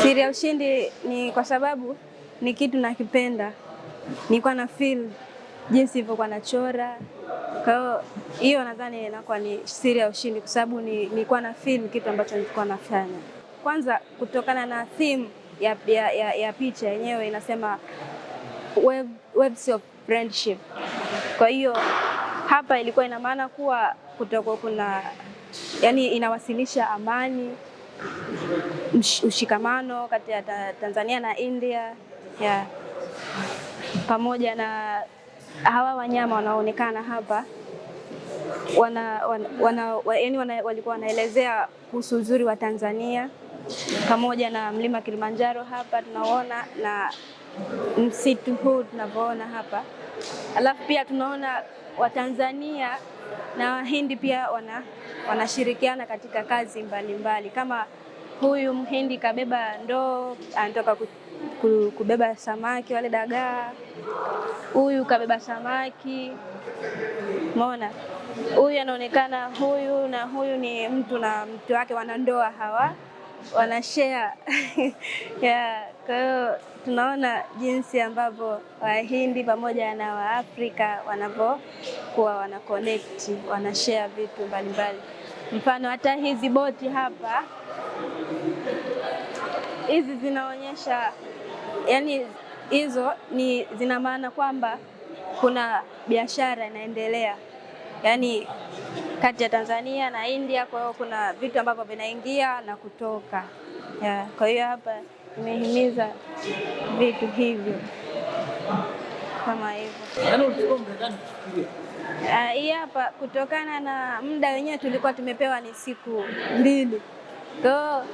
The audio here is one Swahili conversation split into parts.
Siri ya ushindi ni kwa sababu ni kitu nakipenda. Nilikuwa na feel jinsi ilivyokuwa nachora. Kwa hiyo nadhani inakuwa ni siri ya ushindi kwa sababu nilikuwa na feel kitu ambacho nilikuwa nafanya. Kwanza kutokana na theme ya picha yenyewe inasema waves of friendship. Kwa hiyo hapa ilikuwa ina maana kuwa kutakuwa kuna inawasilisha amani, ushikamano kati ya Tanzania na India pamoja na hawa wanyama wanaoonekana hapa walikuwa wanaelezea kuhusu uzuri wa Tanzania pamoja na mlima Kilimanjaro hapa tunaona na msitu huu tunavyoona hapa. Alafu pia tunaona Watanzania na Wahindi pia wanashirikiana katika kazi mbalimbali. Kama huyu Mhindi kabeba ndoo anatoka kubeba samaki wale dagaa. Huyu kabeba samaki. Umeona? Huyu anaonekana huyu na huyu ni mtu na mtu wake wanandoa hawa. Wanashare. Kwa hiyo tunaona jinsi ambavyo Wahindi pamoja na Waafrika wanavyokuwa wanaconnect, wanashare vitu mbalimbali. Mfano hata hizi boti hapa hizi zinaonyesha hizo zina maana kwamba kuna biashara inaendelea. Kati ya Tanzania na India, kwa hiyo kuna vitu ambavyo vinaingia na kutoka. Kwa hiyo hapa imehimiza vitu hivyo kama hivyo. Hii hapa kutokana na muda wenyewe tulikuwa tumepewa ni siku 2. Kwa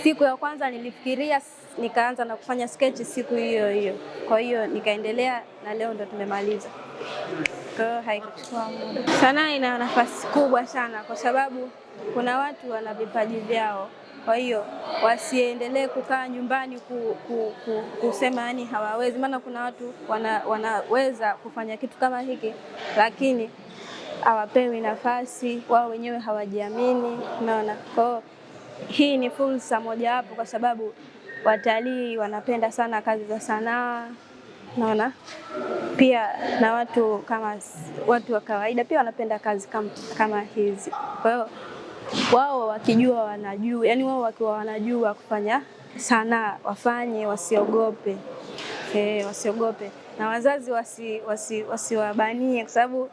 siku ya kwanza nilifikiria nikaanza na kufanya sketch siku hiyo. Kwa hiyo nikaendelea na leo ndo tumemaliza. Kwa hiyo haikuchukua muda. Sanaa ina nafasi kubwa sana kwa sababu kuna watu wana vipaji vyao. Kwa hiyo wasiendelee kukaa nyumbani kusema hawawezi, maana kuna watu wanaweza kufanya kitu kama hiki lakini hawapewi nafasi, wao wenyewe hawajiamini, unaona. Kwa hii ni fursa mojawapo kwa sababu watalii wanapenda sana kazi za sanaa, unaona. Pia na watu wa kawaida pia wanapenda kazi kama hizi. Kwa hiyo wao wakijua wanajua, wao wakiwa wanajua kufanya sanaa wafanye, wasiogope. Wasiogope. Na wazazi wasiwabanie kwa sababu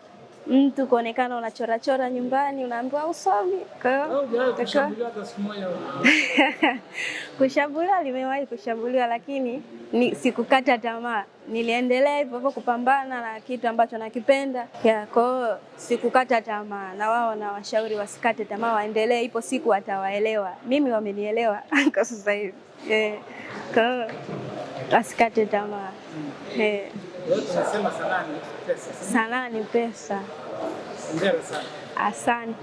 mtu kuonekana unachora nyumbani unaambiwa usomi. Kwa hiyo kushambuliwa limewahi kushambuliwa lakini sikukata tamaa. Niliendelea hivyo kupambana na kitu ambacho nakipenda. Kwa hiyo sikukata tamaa na wao na washauri wasikate tamaa, waendelee, ipo siku watawaelewa. Mimi wamenielewa kwa sasa hivi. Kwa hiyo wasikate tamaa. Sanaa ni pesa. Asante.